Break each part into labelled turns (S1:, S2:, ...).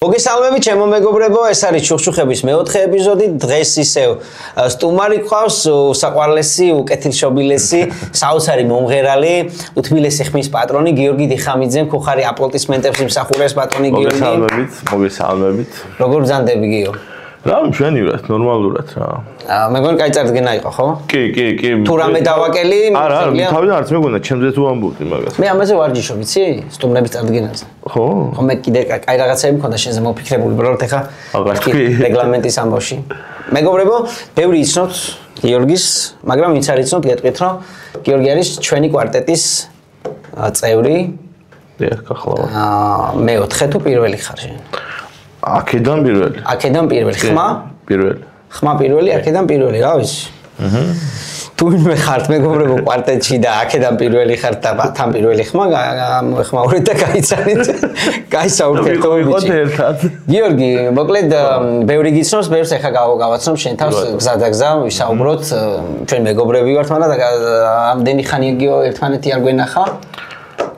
S1: მოგესალმებით ჩემო მეგობრებო, ეს არის ჩუხჩუხების მეოთხე ეპიზოდი. დღეს ისევ სტუმარი ყავს, საყვარლესი, უკეთილშობილესი, საოცარი მომღერალი, უთბილესი ხმის პატრონი გიორგი დიხამიძე, ხუხარი აპლოდისმენტებს იმსახურებს პატრონი გიორგი.
S2: მოგესალმებით.
S1: როგორ ბრძანდები გიო?
S2: რა მშვენივრად, ნორმალურად რა.
S1: მეგონი კაი წარდგენა იყო, ხო?
S2: კი.
S1: თუ რამე დავაკელი,
S2: არა, თავიდან არც მეგონა, ჩემზე თუ ამბობდი მაგას.
S1: მე ამაზე ვარჯიშობ, იცი? სტუმრების წარდგენაზე.
S2: ხო?
S1: ხო, მე კიდე კაი რაღაცები მქონდა შენზე მოფიქრებული, უბრალოდ ეხა რეგლამენტის ამბავში. მეგობრებო, ბევრი იცნოთ გიორგის, მაგრამ ვინც არ იცნოთ, გეტყვით, რომ გიორგი არის ჩვენი კვარტეტის წევრი.
S2: კახლავა.
S1: მეოთხე თუ პირველი ხარ შენ?
S2: აქედან პირველი.
S1: აქედან პირველი. ხმა?
S2: პირველი.
S1: ხმა პირველი, აქედან პირველი, რა ვიცი. თუ ვინმე ხართ მეგობრებო კვარტეტში და აქედან პირველი ხართ და თან პირველი ხმა მოეხმაურეთ და გაიცანით. გაისაუბრეთ
S2: ვიყოთ ერთად.
S1: გიორგი, მოკლედ ბევრი გიცნობს, ბევრს ეხა გავაცნობ შენ თავს გზადაგზა, ვისაუბროთ, ჩვენ მეგობრები ვართ, მაგრამ ამდენი ხანია გიო ერთმანეთი არ გვენახა.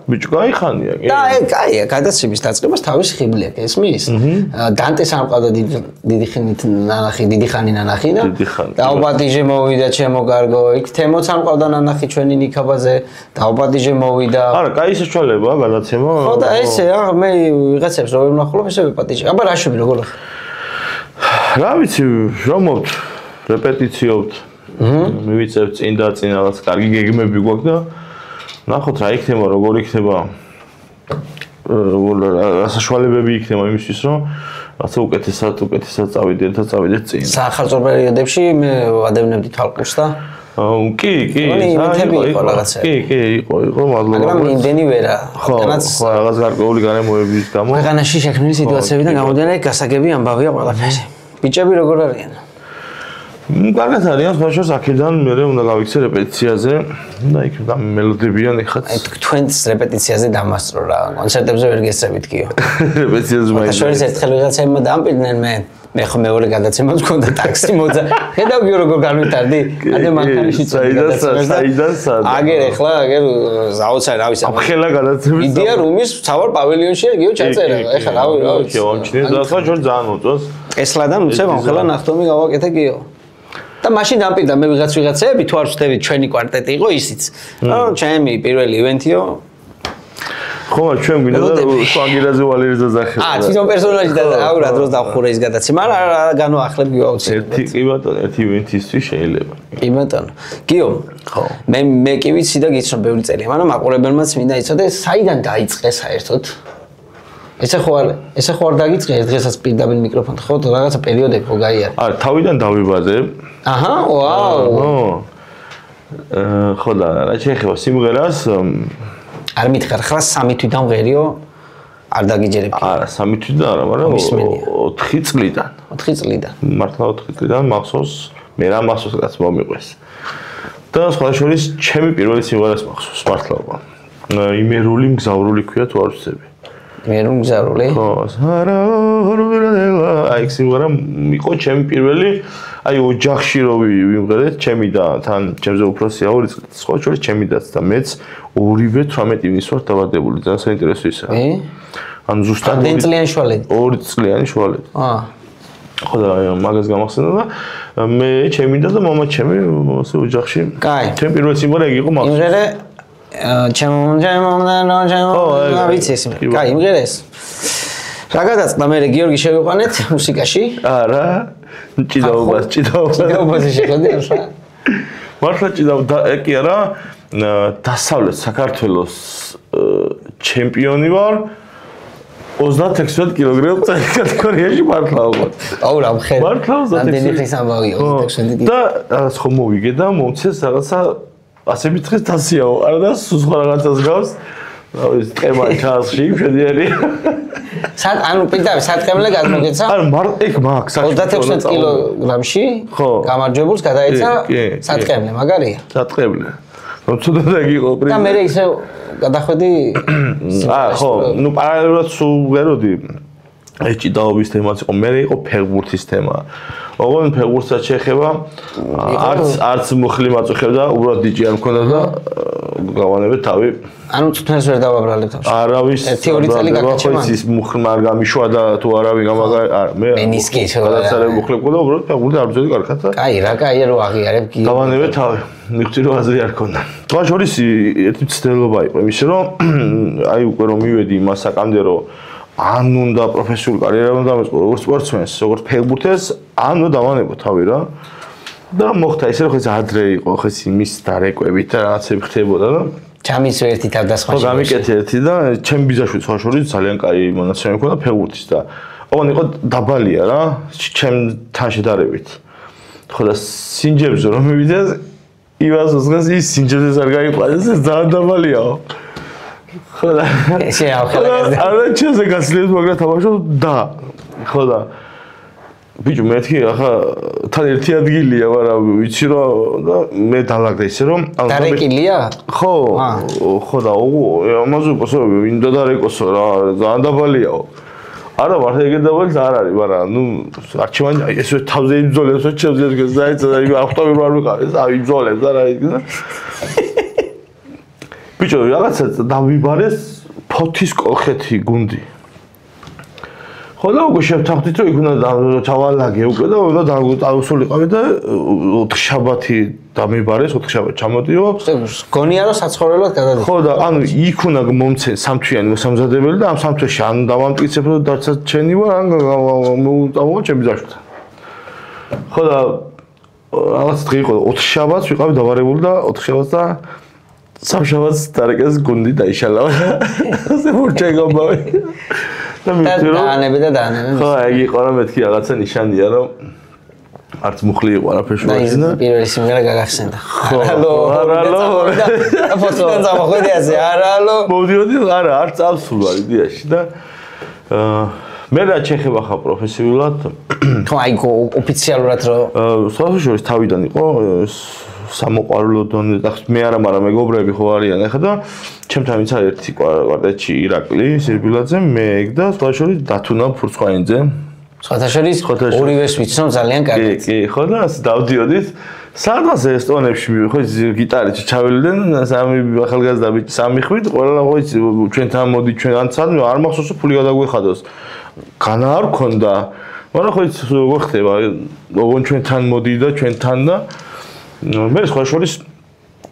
S2: ბიჭო, კაი ხანია, კი.
S1: და კაია, გადაცემის დაწყებას თავის ხიბლი აქვს, ესმის? დანტეს არ მყავდა დიდი ხანი ნანახი და დაუბადიჟე მოვიდა ჩემო კარგო, იქ თემოც არ მყავდა ნანახი ჩვენი ნიკაბაზე, დაუბადიჟე მოვიდა.
S2: არა, კაი საშუალებაა გადაცემა.
S1: ხო და ესე რა, მე ვიღაცებს რო ვნახულობ, ესე ვეპატიჟე. აბა რაშობი როგორ ხარ?
S2: რა ვიცი, რომობთ, რეპეტიციობთ. მივიწევ წინ და წინ რაღაც კარგი გეგმები გვაქვს და ნახოთ რა იქნება, როგორ იქნება. რა საშუალებები იქნება იმისთვის, რომ რაღაცა უკეთესად წავიდეთ და წავიდეთ წინ.
S1: სახალხო პერიოდებში მე ვადევნებდი თვალყურს და
S2: კი,
S1: იყო რაღაცა.
S2: კი, იყო, მადლობა.
S1: მაგრამ იმდენი ვერა.
S2: ხო, რაღაც გარკვეული გარემოების გამო.
S1: ქვეყანაში შექმნილი სიტუაციებიდან გამომდინარე, გასაგები ამბავია ყველაფერი. ბიჭები როგორ არიან?
S2: კარგად არიან, ხოშოს აქედან მე უნდა გავიქცე რეპეტიციაზე და იქ მელოდებიან ეხაც.
S1: თქვენს რეპეტიციაზე დამასწრო რა, კონცერტებზე ვერ გესწრებით კიო.
S2: რეპეტიციაზე მაინც.
S1: შორის ერთხელ ვიღაცებმა დამპირდნენ მე ხო მეორე გადაცემაც მქონდა ტაქსი მოძა. ხედავ გიო როგორ განვითარდი? ადე მანქანიშიც
S2: საიდან
S1: აგერ ახლა საოცარი რა ვიცი.
S2: აფხელა გადაცემის.
S1: იდეა რუმის ცავარ პავილიონშია გიო ჩაწერა. ეხლა რა ვიცი.
S2: ამჩნია და სხვა ჯერ ძალიან მოწონს.
S1: ესლადან უცებ ამხელა ნახტომი გავაკეთე გიო. და მაშინ დამპირდა მე ვიღაცები თუ არ ვწდები ჩვენი კვარტეტი იყო ისიც. ანუ ჩემი პირველი ივენთიო.
S2: ხო, ჩვენ გვინდა და სვაგირაზე ვალერზე ზახე.
S1: თვითონ პერსონაჟი და აურა დროს დავხურე ის გადაცემა, მაგრამ განვაახლებ გიო აუცილებლად.
S2: ერთი კი ბატონო, ერთი ივენთისთვის შეიძლება.
S1: კი ბატონო. გიო. ხო. მე კი ვიცი და გიცნობ ბევრი წელია, მაგრამ მაყურებელმაც მინდა იცოდე, საიდან დაიწყე საერთოდ? ესე ხო არ დაგიწყე დღესაც პირდაპირ მიკროფონთან, ხო, რაღაცა პერიოდები ხო გაიარა.
S2: არა, თავიდან დავიბაზე.
S1: აჰა, ვაუ.
S2: ხო და რა შეიძლება სიმღერას
S1: არ მითხარ, ხლა 3 თვიდან ღერიო არ დაგიჯერებ.
S2: არა, 3 თვიდან არა, მაგრამ 4 წლიდან.
S1: 4 წლიდან.
S2: მართლა 4 წლიდან მახსოვს, მე რა მახსოვს რაც მომიყვეს. და სხვა შორის ჩემი პირველი სიმღერას მახსოვს მართლა. იმერული მგზავრული ქვია თუ არ ვცდები.
S1: იმერული მგზავრული?
S2: ხო, აი სიმღერა იყო ჩემი პირველი, აი ოჯახში რო ვიმღერეთ, ჩემი და თან ჩემზე უფროსია 2 წელი, სხვა შორის ჩემი დაც და მეც ორივე 18 ივნის ვარ დავადებული, ძალიან საინტერესო ისაა. ანუ ზუსტად
S1: 2 წლიანი შუალედი.
S2: 2 წლიანი შუალედი. ხო და მაგას გამახსენდა და მე ჩემი და მამა ჩემი ასე ოჯახში.
S1: კაი.
S2: ჩემი პირველი სიმღერა იყო მაგას.
S1: იმღერე ჩემო ვიცი ეს. კაი, იმღერე ეს. რა გადაწყდა მე გიორგი შევიყვანეთ მუსიკაში?
S2: არა. ჭიდაობას
S1: შეხედე რა.
S2: მართლა ჭიდაობა კი არა, დასავლეთ საქართველოს ჩემპიონი ვარ 36 კილოგრამ კატეგორიაში მართლა ალბათ.
S1: აუ რა მხედი.
S2: მართლა 36.
S1: ამდენი ხის ამბავია 36 კილო.
S2: და რაღაც ხომ მოვიგე და მომცეს რაღაცა ასე მითხეს თასიაო. არა და სხვა რაღაცას გავს. რა ვიცი, ტყემა ჩასში შედიერი.
S1: ანუ პირდაპირ სატყემლე გადმოგეცა?
S2: ანუ იქ მაგ
S1: 36 კილოგრამში გამარჯვებულს გადაეცა სატყემლე, მაგარია.
S2: სატყემლე. რომ ცუდად იყო პრინციპი.
S1: და მე ისე გადახვედი
S2: ხო, ნუ პარალელურად სულ ვეროდი. ეს ჭიდაობის თემაც იყო, მე იყო ფეხბურთის თემა. ოღონდ ფეხბურთსაც შეეხება არც მუხლი მაწუხებდა, უბრალოდ დიჯი არ მქონდა და გავანებეთ თავი.
S1: ანუ წვნელს ვერ დავაბრალებ თავს.
S2: არავის
S1: თეორი წელი გაგაჩემ.
S2: ის მუხლმა არ გამიშვა და თუ არავინ გამაგარი მე
S1: ნისკი
S2: გადაცალე მუხლი ყოდა, უბრალოდ ფეხბურთი არ ბრძოდი კარგად და
S1: კაი რა კაია რო აღიარებ კი.
S2: გავანებეთ თავი. მივხვდი რომ აზრი არ ქონდა. თქვა შორის ერთი ცდელობა იყო იმისი რომ აი უკვე რომ მივედი იმას საკამდე რომ ან უნდა პროფესიული კარიერა უნდა დამეწყო როგორც სპორტსმენს, როგორც ფეხბურთელს, ან უნდა დავანებო თავი რა. და მოხდა ისე რომ ხეს ადრე იყო ხეს იმის დარეკვებით და რაღაცები ხდებოდა და
S1: ჩამის ერთი თავდასხმაში.
S2: ხო გამიკეთე ერთი და ჩემი ბიძაშვილი სხვა შორის ძალიან კაი მონაცემი ჰქონდა ფეხბურთის და ოღონდ იყო დაბალია რა, ჩემთან შედარებით. ხო და სინჯებზე რომ მივიდეს ივას უსგას ის სინჯებზე არ გაიყვანეს, ეს ძალიან დაბალიაო. ხო და არა ჩემზე გასლებს მაგრამ თამაშობ და ხო და ბიჭო მეთქი ახლა თან ერთი ადგილია მაგრამ ვიცი რომ და მე დალაგდა ისე რომ
S1: დარეკილია
S2: ხო ხო და ამაზე პოსო ვინდა დარეკოსო რა ძალიან დაბალიაო არა მართლა ეგ დაბალი არ არის მაგრამ ნუ არჩევანი ესე თავზე იბრძოლებს ჩემზე გაიცა და იგი ავტომი არ ვიყავ ეს იბრძოლებს და რა იგი და ბიჭო რაღაცა დავიბარეს ფოთის კოლხეთი გუნდი ხო და უკვე შევთანხმდით რომ იქ უნდა ჩავალაგე უკვე და უნდა დავსულიყავი და 4 შაბათი დამიბარეს 4 შაბათი ჩამოდიო
S1: გონია რომ საცხოვრებლად გადადიხარ
S2: ხო და ანუ იქ უნდა მომცენ სამთვიანი მოსამზადებელი და ამ სამთვეში ან დავამტკიცებ რომ დაცაც ჩენი ვარ ან მოვუტავო ჩემი ბიძაშვილთან ხო და რაღაც დღე იყო 4 შაბათს ვიყავი დავარებული და 4 შაბათს და სამშაბათს დარეკეს გუნდი დაიშალა ასე მორჩეგობავი და
S1: დაანები და დაანები
S2: ხო ეგ იყო რომ მეთქი რაღაცა ნიშანია რომ არც მუხლი იყო არაფერში ვარ
S1: და პირველი სიმღერა გაგახსენდა
S2: არალო
S1: და ფოტოდან წამოხვედი ასე არალო
S2: მოვიდიოდი არა არც წავსულ ვარ იდეაში და მე რა ჩეხება ხა პროფესიულად
S1: ხო აი ოფიციალურად რომ
S2: საერთოდ თავიდან იყო სამოყვარულო დონე და მე არა მაგრამ მეგობრები ხო არიან ახლა და ჩემთან ვინც არის ერთი კვარტეტში ირაკლი სირბილაძე მე და სხვა შორის დათუნა ფურცხვაინძე
S1: სხვა შორის ორივეს ვიცნობ ძალიან კარგად
S2: კი ხო და დავდიოდით სადღაც ესტონებში ხო გიტარით ჩაველდნენ სამი ახალგაზრდა ბიჭი სამი ხვით ყველა ხო იცი ჩვენთან მოდი ჩვენ ან სად არ მახსოვს ფული გადაგვეხადოს განა არ ქონდა მაგრამ ხო იცი როგორ ხდება ოღონდ ჩვენთან მოდი და ჩვენთან და მე სხვა შორის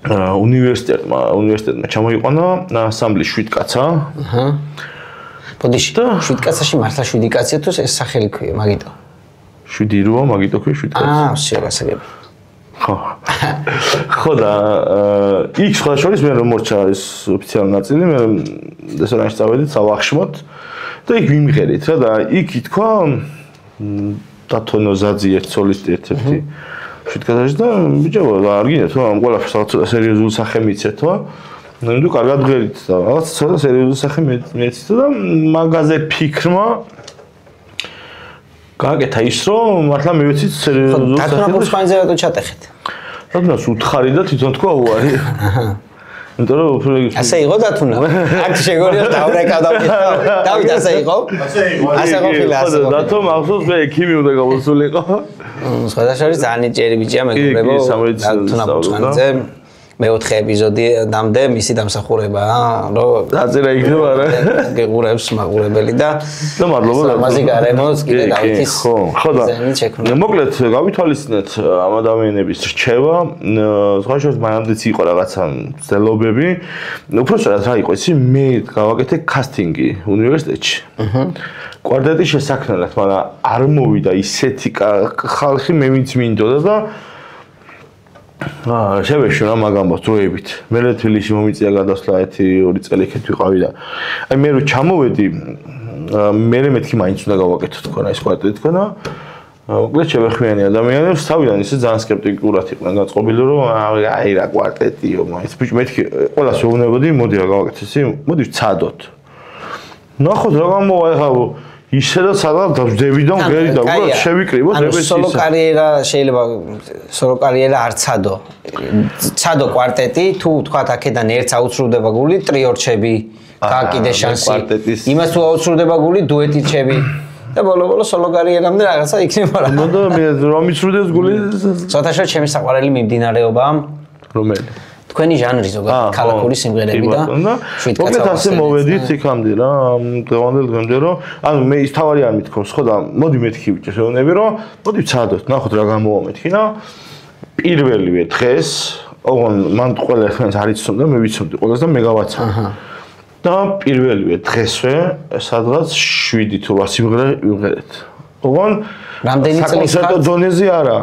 S2: უნივერსიტეტმა ჩამოიყვანა ასამბლე 7 კაცა. აჰა.
S1: ბოდიში 7 კაცაში მართლა 7 კაცია თუ ეს სახელი ქვია მაგიტო?
S2: 7 როა მაგიტო ქვია 7 კაცი.
S1: всё, გასაგები.
S2: ხო. ხო და იქ სხვა შორის მე რომ მორჩა ეს ოფიციალური ნაწილი მე რესტორანში წავედით სავახშმოთ და იქ ვიმღერით რა და იქ ითქვა დათონო ზაძი ერთ სოლისტი ერთ-ერთი შეთქადაში და ბიჭო არ გინდათ რომ ამ ყველაფერს ცოტა სერიოზული სახე მიცეთო ნუ კარგად ღერით და რაღაც ცოტა სერიოზული სახე მეცით და მაგაზე ფიქრმა გააკეთა ის რომ მართლა მივეცით სერიოზული სახე
S1: დათუნა ფურცხვაინძე რატო ჩატეხეთ
S2: დათუნას უთხარი და თვითონ თქვა უარი იმიტომ რომ
S1: ასე იყო დათუნა აქ შეგორია დავრეკავდა დავით ასე იყო ასე ყოფილა ასე
S2: დათო მახსოვს მე ექიმი უნდა გამოსულიყო
S1: სხვა შორის ძალიან ნიჭიერი ბიჭია მეგობრებო დათუნა ფურცხვაინძე მეოთხე ეპიზოდი დამდე მისი დამსახურებაა რომ დაწერა იქნება რა გეღურებს მაყურებელი და
S2: მადლობა
S1: ამაზე გარემოს კიდე დავითის
S2: ხო და მოკლედ გავითვალისწინეთ ამ ადამიანების რჩევა სხვა შორის მანამდეც იყო რაღაცა ცდილობები უბრალოდ რა იყო ისი მე გავაკეთე კასტინგი უნივერსიტეტში კვარტეტის შესაქმნელად მაგრამ არ მოვიდა ისეთი ხალხი მე ვინც მინდოდა და შევეშურა მაგამბოს დროებით. მე თბილისში მომიწია გადასვლა 1-2 წელი იქეთ ვიყავი და აი მე რო ჩამოვედი მე მეთქი მაინც უნდა გავაკეთო თქო რა ეს კვარტეტი თქო და მოკლედ შევეხმიანი ადამიანებს თავიდან ისე ძალიან სკეპტიკურად იყვნენ გაწყობილი რომ აი რა კვარტეტიო მაინც ბიჭ მეთქი ყველას ვეუბნებოდი მოდი რა გავაკეთე ისი მოდი ვცადოთ. ნახოთ რა გამოვა ახლა ისე და სადღაც დავждები და მგერი და უბრალოდ შევიკრიბოთ
S1: რებეს სოლო კარიერა შეიძლება სოლო კარიერა არ ცადო. ცადო კვარტეტი თუ თქვათ აქედან ერთს აუცრუდება გული ტრიორჩები გააკიდე შანსი. იმას თუ აუცრუდება გული დუეტიჩები. და ბოლო-ბოლო სოლო კარიერამდე რაღაცა იქნება რა.
S2: ნუ და მე რომ მიცრუდეს გული
S1: საერთოდ ჩემი საყვარელი მიმდინარეობაა
S2: რომელი?
S1: თქვენი ჟანრი ზოგადად ქალაქური სიმღერები და
S2: მოკლედ ასე მოვედით იქამდე რა დღევანდელ დღემდე რომ ანუ მე ის თავარი არ მithქოს ხო და მოდი მეთქი ბიჭო შეუნები რომ მოდი ვცადოთ ნახოთ რა გამოვამეთქი რა პირველივე დღეს ოღონ მან ყველა ერთმანეთს არ იცნობდა მე ვიცოდი ყველას და მე გავაცა და პირველივე დღესვე სადღაც 7 თუ 8 სიმღერა ვიმღერეთ ოღონ
S1: რამდენი წლის
S2: საკონცერტო დონეზე არა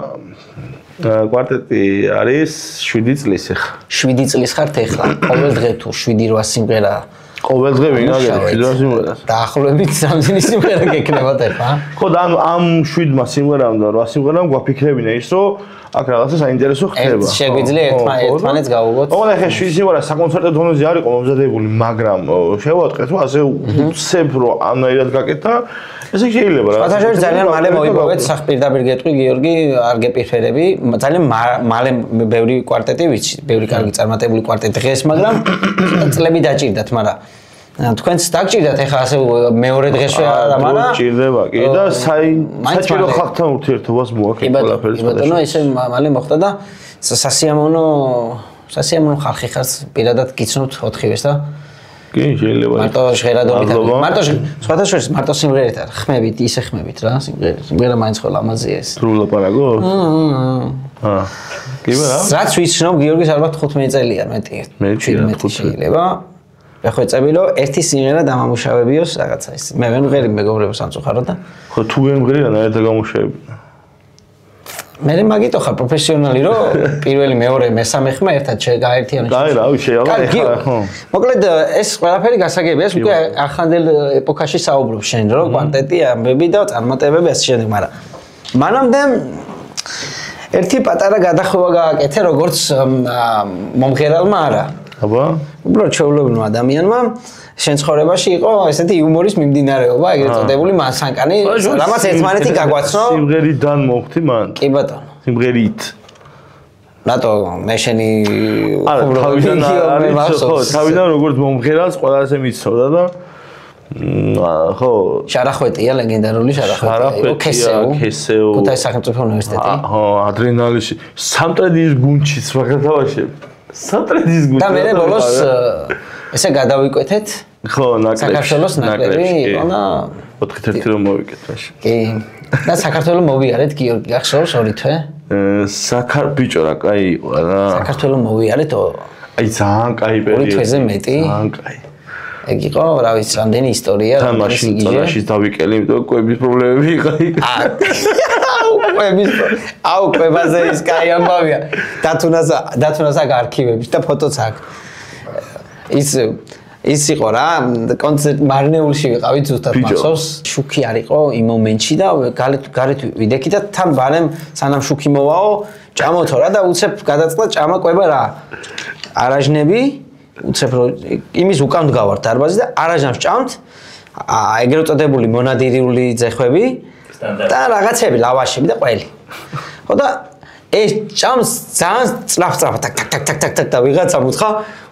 S2: კვარტეტი არის 7 წლის ახლა
S1: 7 წლის ხართ ახლა ყოველ დღე თუ 7-8 სიმღერა
S2: ყოველ დღე ვინაგები 7 სიმღერას
S1: დაახლოებით რამდენი სიმღერა გექნებათ ახლა
S2: ხო და ანუ ამ 7 სიმღერამ და 8 სიმღერამ გვაფიქრებინა ის რომ აქ რაღაცა საინტერესო ხდება
S1: შეგვიძლია ერთმანეთს გავუგოთ
S2: ოღონდ ახლა 7 სიმღერა საკონცერტო დონეზე არ იყო მომზადებული მაგრამ შევატყეთ რომ ასე უცებ რომ ამნაირად გაკეთა ესე შეიძლება რა.
S1: ფათაშორი ძალიან მალე მოიპოვეთ პირდაპირ გეტყვი გიორგი არ გეპირფერები ძალიან მალე ბევრი კვარტეტი ვიცი ბევრი კარგი წარმატებული კვარტეტი დღეს მაგრამ წლები დაჭირდათ მაგრამ თქვენც დაგჭირდათ ეხლა ასე მეორე დღესვე არა მაგრამ
S2: ჭირდება კი და საჭირო ხალხთან ურთიერთობას მოაქვს ყველაფერს
S1: კი ბატონო ესე მალე მოხდა და სასიამოვნო ხალხი ხართ პირადად გიცნობთ 4-ვეს და
S2: კი შეიძლება
S1: მარტო ჟღერადობით მარტო სხვადასხვა მარტო სიმღერით არ ხმებით ისე ხმებით რა სიმღერა მაინც ხოლ ამაზეა ეს
S2: სრულაპარაკო კი რა
S1: რაც ვიცნობ გიორგის ალბათ 15 წელია მეტი შეიძლება ვეხვეწები რომ ერთი სიმღერა დამამუშავებიოს რაღაცა ის მე ვემღერი მეგობრებო სამწუხაროდ და
S2: ხო თუ ვემღერი რა და გამუშავები
S1: მე მაგიტო ხარ პროფესიონალი რომ პირველი მეორე მესამე ხმა ერთად გაერთიანო
S2: და რა შეიძლება ხო
S1: მოკლედ ეს ყველაფერი გასაგებია ეს უკვე ახანდელ ეპოქაში საუბრობ შენ რომ კვარტეტი ამბები და წარმატებები ასე შემდეგ მაგრამ მანამდე ერთი პატარა გადახვევა გააკეთე როგორც მომღერალმა არა
S2: აბა
S1: უბრალოდ შეულებელმა ადამიანმა შენ ცხოვრებაში იყო ესეთი იუმორის მიმდინარეობა ეგრეთ წოდებული მასანკანი რამაც ერთმანეთი გაგვაცნო
S2: სიმღერიდან მოხდი მან
S1: კი ბატონო
S2: სიმღერით
S1: რატო მე შენი
S2: თავიდან როგორც მომღერალს ყველაზე მიცოდა და ხო
S1: შარახვეტია ლეგენდარული შარახვეტია ქესეუ ქუთაისის სახელმწიფო უნივერსიტეტი
S2: ხო ადრენალიში სამტრედიის გუნდში სვაგათავაში სამტრედიის გუნდში
S1: და მე ბოლოს ესე გადავიკვეთეთ
S2: ხო ნაკლებში
S1: საქართველოს ნაკლები იყო და
S2: 4-1 რომ მოვიკეთ მაშინ
S1: კი და საქართველოს მოვიარეთ გიორგი გახსოვს ორი თვე
S2: ბიჭო რა კაი იყო რა
S1: საქართველოს მოვიარეთ
S2: აი ძალიან კაი პერიოდი
S1: ორი თვეზე მეტი
S2: ძალიან კაი
S1: ეგ იყო რა ვიცი რამდენი ისტორია
S2: და მაშინ წონაშიც დავიკელი იმიტომ კვების პრობლემები იყო
S1: აუ კვებაზე ის კაი ამბავია დათუნას აქ არქივებში და ფოტოც აქ ის იყო რა კონცერტ მარნეულში ვიყავით ზუსტად მახსოვს შუქი არ იყო იმ მომენტში და გარეთ ვიდექი და თან ბარემ სანამ შუქი მოვაო ჭამოთო რა და უცებ გადაწყდა ჭამა კვება რა არაჟნები უცებ რომ იმის უკან დგავართ დარბაზი და არაჟნებს ჭამთ ეგრეთ წოდებული მონადირიული ძეხვები და რაღაცები ლავაშები და ყველი ხო და ეს ჭამს ძალიან წრაფ ტაკ და ვიღაცა მუთხა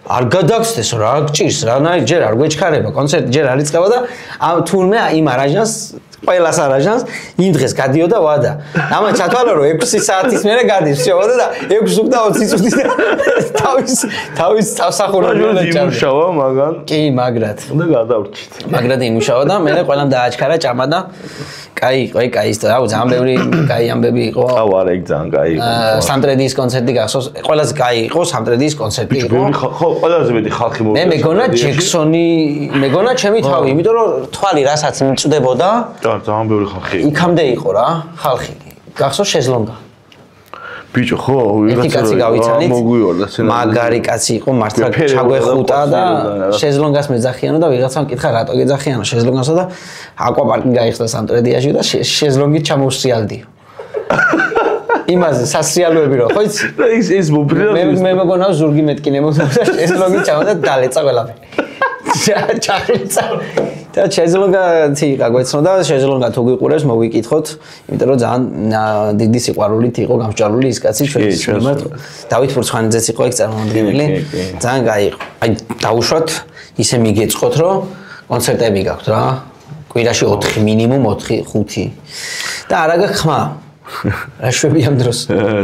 S1: არ გადაგცდეს რა გჭირს რანაირ ჯერ არ გვეჩქარება კონცერტი ჯერ არ იწყება და თურმე იმ არაჟანს ყველას არაჟანს იმ დღეს გადიოდა ვადა ამან ჩათვალა რომ 6 საათის მერე გადის შევადა და 6 უკვე 20 წუთი თავის სამსახურში
S2: იმუშავა მაგან
S1: კი მაგრად
S2: უნდა გადავრჩით
S1: მაგრად იმუშავა და მე ყველამ დააჩქარა ჭამა და კაი ის და ძალიან ბევრი კაი ამბები იყო
S2: აუ არა ეგ ძალიან კაი იყო
S1: სამტრედიის კონცერტი გახსოვს ყველაზე კაი იყო სამტრედიის კონცერტი იყო
S2: ხო ყველაზე მეტი ხალხი მოვიდა
S1: მე მეგონა ჯექსონი მეგონა ჩემი თავი იმიტომ რომ თვალი რასაც მიწვდებოდა
S2: ძალიან ბევრი ხალხი იყო
S1: იქამდე იყო რა ხალხი გახსოვს შეზლონგა
S2: ბიჭო ხო
S1: ერთი კაცი გავიცანით მაგარი კაცი იყო მართლა ჩაგვეხუტა და შეზლონგას მეძახიანო და ვიღაცამ კითხა რატო გეძახიანო შეზლონგასა და აკვაპარკი გაიხსნა სამტრედიაში და შეზლონგით ჩამოვსიალდიო იმაზე სასრიალოები რო ხო იცი
S2: და ის მოფრინავს
S1: მე მეგონა ზურგი მეტკინებოდა შეზლონგით ჩამოდა დალეცა ყველაფერი ჩახლიცა და შეზლონგათი გაგვეცნოდა შეზლონგა თუ გიყურებს მოვიკითხოთ იმიტომ რომ ძალიან დიდი სიყვარულით იყო გამსჭვალული ის კაცი ჩვენს მიმართ დავით ფურცხვანიძეც იყო ეგ წარმომადგენელი ძალიან კაი იყო აი დაუშვათ ისე მიგეწყოთ რომ კონცერტები გაქვთ რა კვირაში 4 მინიმუმ 4-5 და არა გაქვს ხმა რა შვები ამ დროს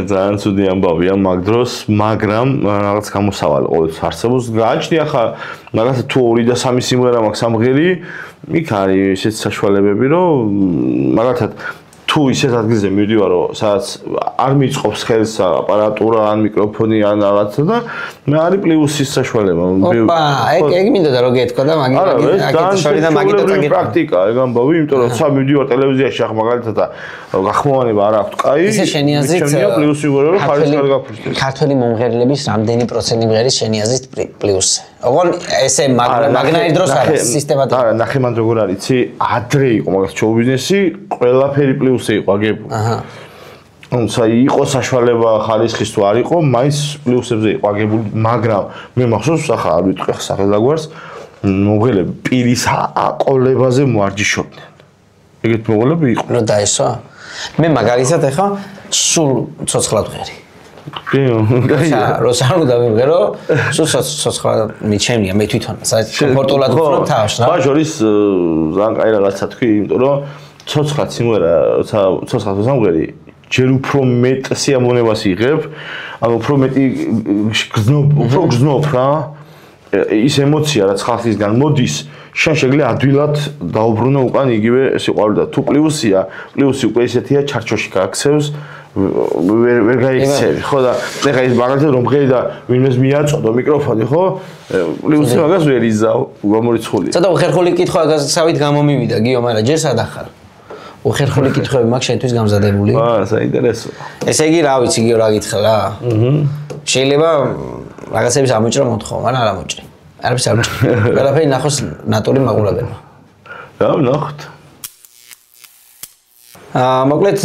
S2: ძალიან ცუდი ამბავია მაგ დროს მაგრამ რაღაც გამოსავალი ყოველთვის არსებობს გააჩნია ხა რაღაცა თუ 2 და 3 სიმღერა მაქვს სამღერი იქ არის ესეთ საშუალებები რომ მაგათად თუ ისეთ ადგილზე მივდივარ რომ სადაც არ მიწყობს ხელს აპარატურა ან მიკროფონი ან რაღაცა და მე არის პლუსის საშუალება.
S1: ოპა, ეგ მინდოდა რომ გეთქვა და მაგით შორი და მაგით წაგეთ.
S2: პრაქტიკა, ეგ ამბავი, იმიტომ რომ ცა მივდივარ ტელევიზიაში ახლა მაგალითად და გახმოვანება არ აქვს. კაი.
S1: ისე შენი აზრით
S2: პლუსი ვარ რომ ხარისხად გაფრთხილდეს.
S1: ქართველი მომღერლების რამდენი პროცენტი მღერის შენი აზრით პლუსი? ოღონ ესე მაგნაირ დროს არის სისტემატურად.
S2: არა, ნახე მან როგორ არის, იცი, ადრე იყო მაგას შოუ ბიზნესი, ყველაფერი პლუსი იყო აგებული. აჰა. თუმცა იყო საშუალება ხარისხის თუ არ იყო, მაინც პლუსებზე იყო აგებული, მაგრამ მე მახსოვს ახლა არ ვიტყვი სახელდაგვარს, მომღერლები პირის აყოლებაზე მოარჯიშობდნენ. ეგეთ მომღერლები იყო.
S1: ნუ დაესვა. მე მაგალითად ახლა სულ ცოცხლად ვღერი.
S2: კი,
S1: როცა არ უნდა მივღერო, სულ ცოცხლად მიჩემია მე თვითონ, კომფორტულად ვფრთხილ თავს, რა.
S2: ბაჟორის ძალიან კაი რაღაცა თქვი, იმიტომ რომ ცოცხლად სიმღერა, როცა ცოცხლად სამღერი ჯერ უფრო მეტ სიამოვნებას იღებ, ანუ უფრო მეტი გზნობ რა. ის ემოცია რაც ხალხისგან მოდის, შენ შეგიძლია ადვილად დაუბრუნო უკან იგივე სიყვარული და თუ პლუსია, პლუსი უკვე ისეთია ჩარჩოში გააქცევს, ვერ გაიქცევი, ხო და ეხლა ის მაგალითად რომ მღერი და ვინმეს მიაწოდო მიკროფონი, ხო? პლუსი მაგას ვერ იზავ, გამორიცხული.
S1: ცოტა უხერხული კითხვა გასავით გამომივიდა, გიო, მაგრამ ჯერ სად ახარ? უხერხული კითხვები მაქვს შენთვის გამზადებული?
S2: საინტერესოა.
S1: ესე იგი, რა ვიცი, გიო, რა გითხრა რა? შეიძლება რაღაცების ამოჭრა მოთხოვ, მაგრამ არ ამოჭრი. არაფერს არ მოჭრი. ყველაფერი ნახოს ნატური მაყურებელმა.
S2: რა ვნახოთ?
S1: მოკლედ,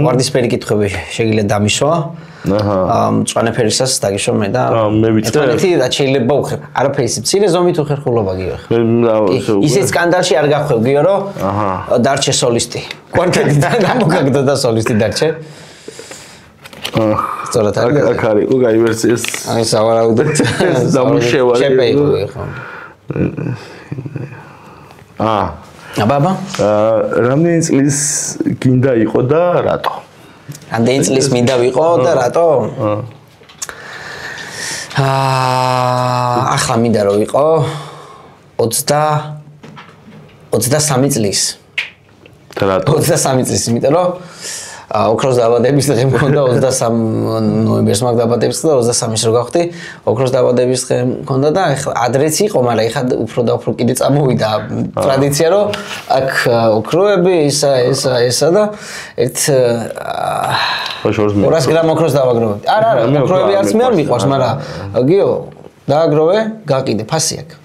S1: ვარდისფერი კითხვები შეგიძლიათ დამისვა. აჰა. მწვანე ფერისას დაგიშვა მე და
S2: მე ვიცი.
S1: რა შეიძლება უხერ. არაფერი მცირე ზომით უხერხულობა გიო. ისეთ სკანდალში არ გახვევ გიო, რომ დარჩე სოლისტი. კვარტეტიდან გამოგაგდო და სოლისტი დარჩე. სწორად
S2: აქ არის უკვე გაი ვერსიას.
S1: აი სავარაუდოდ
S2: დამუშევარი.
S1: შეპე იყო ხო. აბა.
S2: რამდენი წლის გინდა იყო და რატო?
S1: რამდენი წლის მინდა ვიყო და რატო? ახლა მინდა რომ ვიყო 23 წლის.
S2: და რატო?
S1: 23 წლის, იმიტომ რომ ოქროს დაბადების დღე მქონდა 23 ნოემბერს მაგ დაბადების და 23-ის რო გავხდი, ოქროს დაბადების დღე მქონდა და ეხლა ადრეც იყო, მაგრამ ეხლა უფრო და უფრო კიდე წამოვიდა ტრადიცია, რომ აქ ოქროები ესა და ერთ 200 გრამ ოქროს დავაგროვებთ. არა, ოქროები არც მე არ მიყვარს, მაგრამ გიო, დააგროვე, გაყიდე, ფასი აქვს.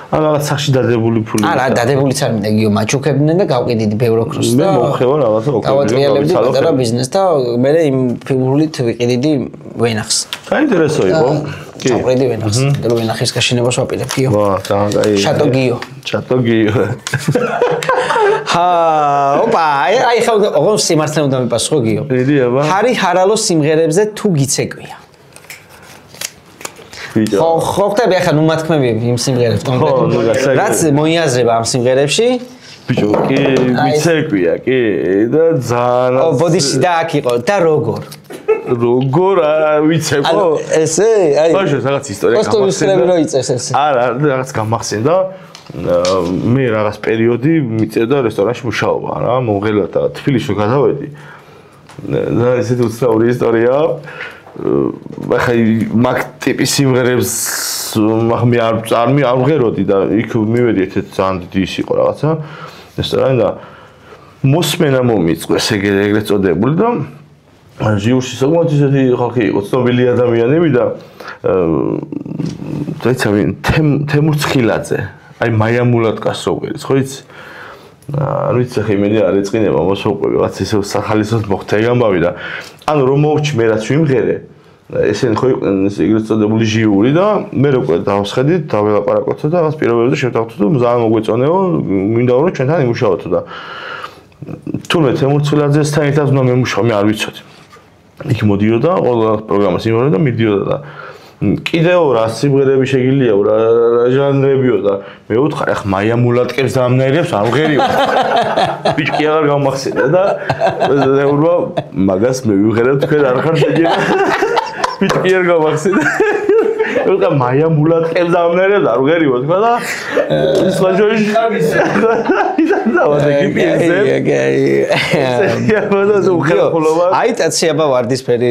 S2: რაღაც სახში დადებული ფული.
S1: არა, დადებულიც არ მინდა, გიო, მაჩუქებდნენ და გავყიდიდი ბევრ ოქროს და
S2: მე მომხევა რაღაცა ოქროს.
S1: დავატრიალებდი პატარა ბიზნესს და მე იმ ფიგურით ვიყიდიდი ვენახს.
S2: საინტერესო იყო.
S1: კი. წავყიდი ვენახს. და ვენახის გაშენებას ვაპირებ, გიო.
S2: ვა, ძალიან კაი.
S1: შატო გიო.
S2: შატო გიო.
S1: ოპა, აი ხა ოღონდ სიმართლე უნდა მიპასუხო, გიო.
S2: დიდი აბა.
S1: ჰარი ჰარალოს სიმღერებზე თუ გიცეკვია. ხო, ხოხტები ახლა ნუ მათქმები იმ სიმღერებს კონკრეტულად. რაც მოიაზრება ამ სიმღერებში?
S2: ბიჭო, კი, მიცეკვია, კი, და ძალიან
S1: ბოდიში და აქ იყო და როგორ?
S2: როგორ ვიცეკვო?
S1: ესე, აი.
S2: ბაშო, რაღაც ისტორია გამახსენდა.
S1: პოსტოვისრები რო იწეს ესე.
S2: არა, რაღაც გამახსენდა. მე რაღაც პერიოდი მიწევდა რესტორანში მუშაობა, რა, მომღერლად და თბილისში გადავედი. და ესეთი უცნაური ისტორია. ახლა მაგ ტიპის სიმღერებს მე არ ვღეროდი და იქ მივედი ერთ-ერთი ძალიან დიდი ის იყო რაღაცა რესტორანი და მოსმენა მომიწყვეს ეგრეთ წოდებული და ჟიურში საკმაოდ ისეთი ხალხი იყო ცნობილი ადამიანები და დაიცავი თემურ ცხილაძე აი მაია მულატკას სოუერის ხო იცი არ ვიცი ხე იმედი არ ეწყინება მოსოყვები რაღაც ისე სახალისოდ მოხდა ეგ ამბავი და ანუ რომ მოვჭი მე რაც ვიმღერე ესენი ხო იყვნენ ეგრეთ წოდებული ჟიური და მე უკვე დავსხედით დაველაპარაკოთ და რაღაც პირობებზე შევთანხმდით და ძალიან მოგვეწონეო მინდა რომ ჩვენთან იმუშაოთ და თუნდაც თემურ ცხილაძესთან ერთად უნდა მემუშაო მე არ ვიცოდი იქ მოდიოდა ყველა პროგრამას იმორე და მიდიოდა და კიდევ რა სიმღერები შეგიძლია რა ჟანრებიო და მე ვუთხარ ახ მაია მულატკებს და ამნაირებს არ ვღერიო ბიჭი აღარ გამახსენდა და ეუბნება მაგას მე ვიღერებ თქვენ არ ხარ შეჯერა ბიჭი არ გამახსენდა ვუთხარ მაია მულატკებს და ამნაირებს არ ვღერიო თქვა და ის ლაჟოიში
S1: აი ტაციაბა ვარდისფერი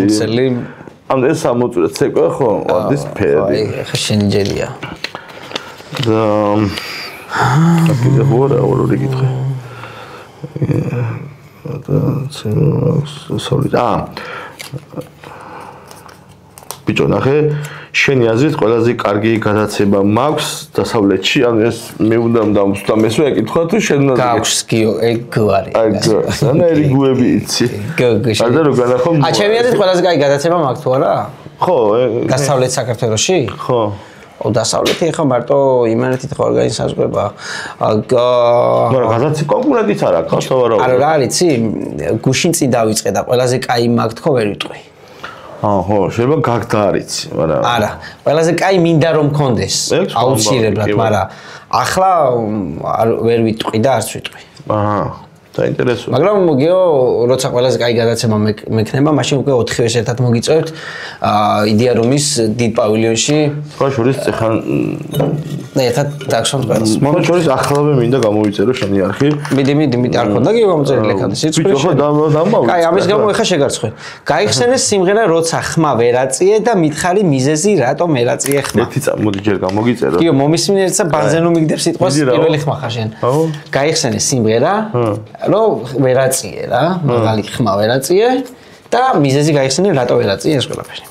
S1: ცელი
S2: ამ ეს 60 ცეკვა ხო ვარდისფერი
S1: აი ხა შენჯელია
S2: და კიდე ორი კითხვა და სოლი ბიჭო ნახე შენი აზრით ყველაზე კარგი გადაცემა მაქვს დასავლეთში ან ეს მე უნდა დამსვლა ეკითხა თუ შენ უნდა
S1: გაქვს გიო ეგ გვარი
S2: ანა ერიგუები იცი არა რო განახო
S1: ჩემი აზრით ყველაზე კარგი გადაცემა მაქვს თუ არა
S2: ხო
S1: დასავლეთ საქართველოში
S2: ხო
S1: დასავლეთი ხა მარტო იმერეთით ხო ორგანიზება
S2: მაგრამ გადაცემა კონკურენტიც არ აქვს ხო
S1: არა რა არიცი გუშინ წინ დავიწყე და ყველაზე კაი მაქვს თქო ვერ ვიტყვი
S2: ხო, შეიძლება გაგდარიცი, მაგრამ
S1: არა, ყველაზე კაი მინდა რომ მქონდეს. აუცილებლად, მაგრამ ახლა ვერ ვიტყვი და არც ვიტყვი.
S2: აჰა, დაინტერესოა.
S1: მაგრამ მოგიო, როცა ყველაზე კაი გადაცემა მექნება, მაშინ უკვე 4-ს ერთად მოგიწევთ იდეარუმის დიდ პავილიონში.
S2: ხო, შორის წეხან
S1: და ერთად დაგშონთ ყველას.
S2: ხო, შორის ახლავე მინდა გამოვიწერო შენი არხი.
S1: მიდი, არ ხონდა გიო გამოწერილი ხანდა სიცხე.
S2: ხო, დამავიწერე.
S1: კაი, ამის გამო ეხა შეგარცხვენ. გაიხსენეს სიმღერა, როცა ხმა ვერ აწიე და მითხარი მიზეზი, რატომ ვერ აწიე ხმა.
S2: ერთი მოდი ჯერ გამოგიწერო.
S1: გიო, მომისმინე ერთსა ბანზენო მიგდებს სიტყვას პირველი ხმა ხარ შენ. გაიხსენეს სიმღერა, რომ ვერ აწიე რა, მაგალი ხმა ვერ აწიე და მიზეზი გაიხსენე, რატო ვერ აწიე ეს ყველაფერი.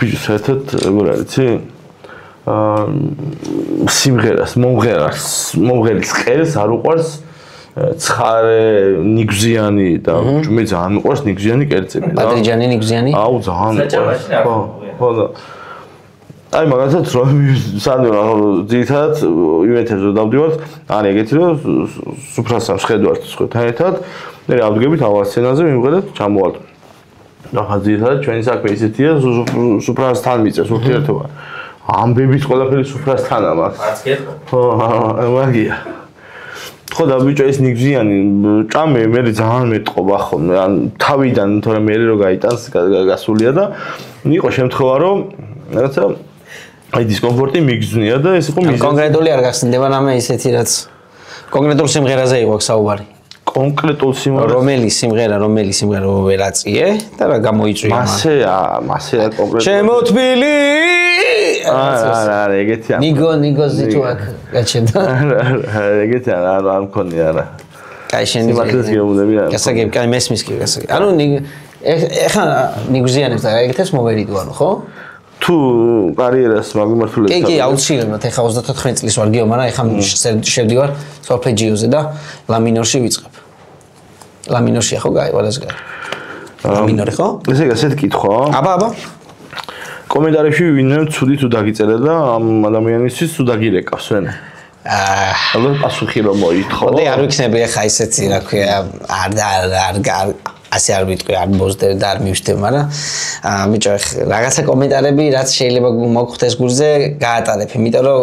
S2: ბიჭო, საერთოდ როგორ არიცი? სიმღერას, მომღერლის ყელს არ უყვარს ცხარე ნიგზიანი და მე ძალიან უყვარს ნიგზიანი კერძები რა.
S1: პატრიჯანი ნიგზიანი?
S2: აუ ძალიან უყვარს. ხო და აი მაგალითად რომ სანდრო ძირითადად ივენთებზე დავდივართ, არის ეგეთი რომ სუფრასთან შედვართ სხვათან ერთად, მე ავდგებით ავარ სცენაზე მივიღეთ ჩამოვალთ. ახლა ძირითადად ჩვენი საქმე ისეთია სუფრასთან მიწეს ურთიერთობა. ამბებით ყველაფერი სუფრასთანა მაქვს.
S3: არც გეტყო.
S2: ხო, მაგია. ხო და ბიჭო ეს ნიგზიანი ჭამე მე ძალიან მეტყობა ხოლმე ან თავიდან თორემ მე რო გაიტანს გასულია და იყო შემთხვევა რომ რაღაცა აი დისკომფორტი მიგზნია და ეს იყო მიზეზი
S1: კონკრეტული არ გახსნდება რამე ისეთი რაც კონკრეტულ სიმღერაზე იყო საუბარი
S2: კონკრეტულ სიმღერაზე
S1: რომელი სიმღერა ვერ აწიე და რა გამოიწვია
S2: მასეა კონკრეტული
S1: შემოთბილი
S2: არა ეგეთი არა
S1: ნიგოზი თუ აქ გაჩენდა
S2: ეგეთი არა მქონია არა
S1: კაი შენ
S2: სიმართლეს გეუბნები არა
S1: გასაგები კაი მესმის კი გასაგები ანუ ეხა ნიგოზიანებს და ეგეთებს მოვერიდვანო ხო
S2: თუ კარიერას მაგმართულებს
S1: კი აუცილებლად ეხა 34 წლის ვარ გიო მაგრამ ეხა შევდივარ სოლფეჯიოზე და ლა მინორში ვიწყებ ლა მინორშია ხო გაი ყველას გაი ლა მინორი ხო
S2: ესე გასეთ კითხვა
S1: აბა
S2: კომენტარებში ვინმე ცუდი თუ დაგიწერა და ამ ადამიანისთვის თუ დაგირეკავს ვენ ალბათ პასუხი რომ მოითხოვო
S1: და არ ვიქნები ეხა ისეთი რა ქვია არ ასე არ ვიტყვი არ მოზდებ და არ მივშდებ მაგრამ მიჭო რაღაცა კომენტარები რაც შეიძლება მოგხვდეს გულზე გაატარებ იმიტომ რომ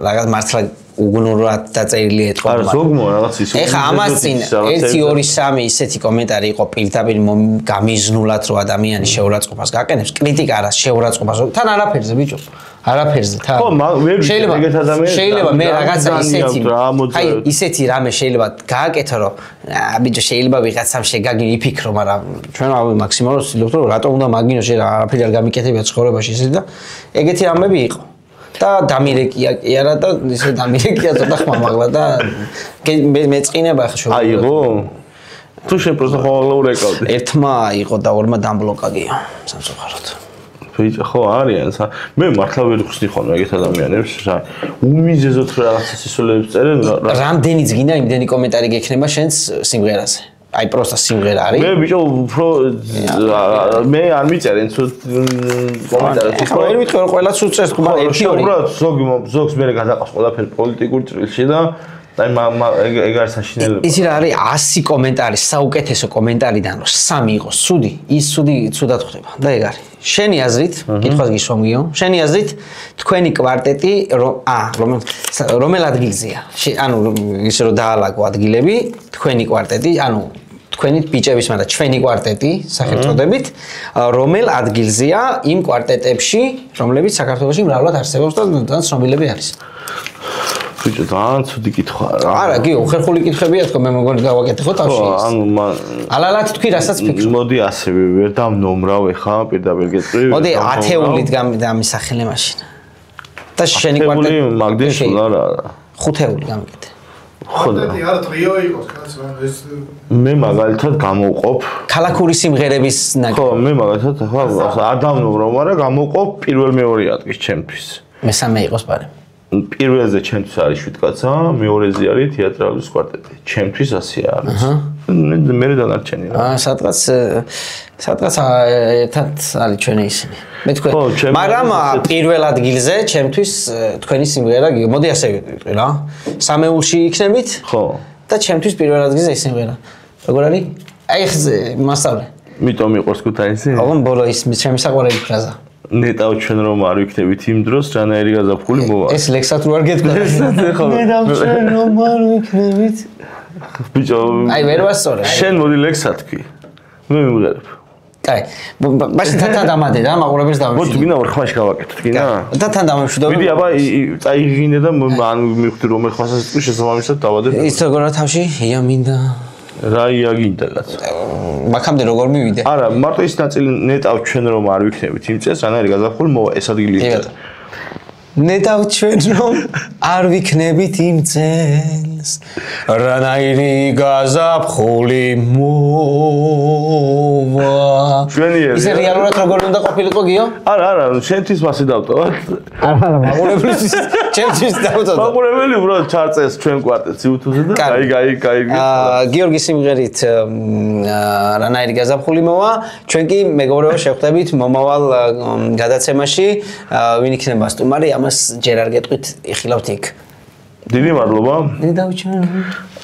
S1: რაღაც მართლა უგუნურად დაწერილი ეთქვა
S2: არა ზოგმო რაღაც ის
S1: ეხა ამას წინ 1 2 3 ისეთი კომენტარი იყო პირდაპირ გამიზნულად რომ ადამიანი შეურაცხყოფას გაყენებს კრიტიკა არა შეურაცხყოფას თან არაფერზე ბიჭო არაფერზე თან
S2: ხო ვერ ვიცი ეგეთ ადამიანს
S1: შეიძლება მე რაღაცა აი ისეთი რამე შეიძლება გააკეთო რომ ბიჭო შეიძლება ვიღაცამ შეგაგინო იფიქრო მაგრამ ჩვენ ავი მაქსიმალურად ვცდილობთ რომ რატომ უნდა მაგინო შე არაფერი არ გამიკეთებია ცხოვრებაში ისე და ეგეთი რამები იყო და დამირეკია კი არა და ისე დამირეკია ცოტა ხმამაღლა და მეწყინება ხა შევ
S2: აიღო თუ შენ პროსტა ხმამაღლა ურეკავდი
S1: ერთმა იყო და ორმა დამბლოკა გია სამწუხაროდ
S2: ბიჭო ხო არიან მე მართლა ვერ ხსნი ხოლმე ეგეთ ადამიანებს უმიზეზოდ რაღაცა სისულელებს წერენ
S1: რამდენიც გინდა იმდენი კომენტარი გექნება შენს სიმღერაზე აი პროსტა სიმღერა არის
S2: მე ბიჭო უფრო მე არ მიწერენ კომენტარებს
S1: ხო ვერ ვიტყვი რომ ყველაც უწევს მაგრამ ერთი ორი
S2: უბრალოდ ზოგს მე გადაყავს ყველაფერი პოლიტიკურ წრილში და აი ეგ არის საშინელება.
S1: იცი რა არის 100 კომენტარი საუკეთესო კომენტარიდან რომ 3 იყოს ცუდი, ის ცუდად ხდება და ეგ არის. შენი აზრით, კითხვას გისვამგიო, შენი აზრით თქვენი კვარტეტი რომელ ადგილზეა? ანუ ისე რომ დაალაგო ადგილები, თქვენი კვარტეტი, ანუ თქვენი ბიჭების, მაგრამ ჩვენი კვარტეტი სახელწოდებით, რომელ ადგილზეა იმ კვარტეტებში, რომლებიც საქართველოში მრავლად არსებობს და ცნობილები არის?
S2: ბიჭო, ძალიან ცუდი კითხვაა რა.
S1: არა, გიო, ხერხული კითხვებია თქო, მე მოგონი გავაკეთე ხო თავში?
S2: ანუ
S1: ალალად თქვი, რასაც ფიქრობ.
S2: მოდი ასე ვერ დამნომრავ ეხა პირდაპირ გეტყვი.
S1: მოდი 10-ეულით გამისახელე მაშინ. და შენი კვარტეტი
S2: მაგდეს არა.
S1: 5-ეული გამიკეთე.
S3: კვარტეტი არა ტრიო იყოს, კაცო, ეს
S2: მე მაგალითად გამოვყოფ
S1: ქალაქური სიმღერების ნაკრები.
S2: ხო, მე მაგალითად ახლა არ დამნომრავ, მაგრამ გამოვყოფ პირველ მეორე ადგილს ჩემთვის.
S1: მესამე იყოს პარე.
S2: პირველზე ჩემთვის არის 7 კაცა, მეორეზე არის თეატრალური კვარტეტი. ჩემთვის ასე არის. მე დანარჩენი რა.
S1: სადღაც ერთად არის ჩვენი ისინი. მე თქვენ, მაგრამ პირველ ადგილზე ჩემთვის თქვენი სიმღერა, მოდი ასე ვიტყვი რა. სამეულში იქნებით?
S2: ხო.
S1: და ჩემთვის პირველ ადგილზე ის სიმღერა. როგორ არის? აი მასწავლე.
S2: მიტომ იყოს ქუთაისი?
S1: ოღონდ ბოლო ის ჩემი საყვარელი ფრაზა.
S2: ნეტავ ჩვენ რომ არ ვიქნებით იმ დროს, რანაირი გაზაფხული მოვა.
S1: ეს ლექსად რო არ გეტყვა. ნეტავ ჩვენ რომ არ ვიქნებით.
S2: ბიჭო,
S1: აი ვერ ვასწორე.
S2: შენ მოდი ლექსად თქვი. მე მივიღებ.
S1: კაი, მაშინ თან დამადე რა, მაყურებელს დავიშვი.
S2: მოდი გინდა ორ ხმაში გავაკეთოთ, გინდა?
S1: და თან დამშვიდობ.
S2: მიდი, აბა, წაიღინე და ან მივხვდი რომ ხმასაც თქვი შესაბამისად დავადებ.
S1: ის როგორ თავში? ია მინდა.
S2: რა ია გინდა კაცო.
S1: მაგამდე როგორ მივიდე?
S2: არა, მარტო ის ნაწილი ნეტავ ჩვენ რომ არ ვიქნებით იმ წელს, რანაირი გაზაფხული მოვა ეს ადგილი იქნება.
S1: ნეტავ ჩვენ რომ არ ვიქნებით იმ წელს, რანაირი გაზაფხული მოვა.
S2: ჩვენიერი.
S1: ისე რეალურად როგორ უნდა ყოფილიყო გიო?
S2: არა, შენთვის მასე დავტოვოთ.
S1: არა, მაყურებლის ჩემთვის დავტოვოთ.
S2: მაყურებელი უბრალოდ ჩარწეს ჩვენ კვარტეტს YouTube-ზე და გაი.
S1: გიორგი სიმღერით რანაირი გაზაფხული მოვა, ჩვენ კი მეგობრებო შევხვდებით მომავალ გადაცემაში, ვინ იქნება სტუმარი, ამას ჯერ არ გეტყვით, იხილავთ იქ.
S2: დიდი მადლობა.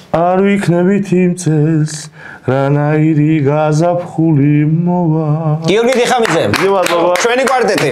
S2: არ ვიქნებით იმ წელს, რანაირი გაზაფხული მოვა.
S1: გიორგი დიხამიძე.
S2: დიდი მადლობა.
S1: ჩვენი კვარტეტი.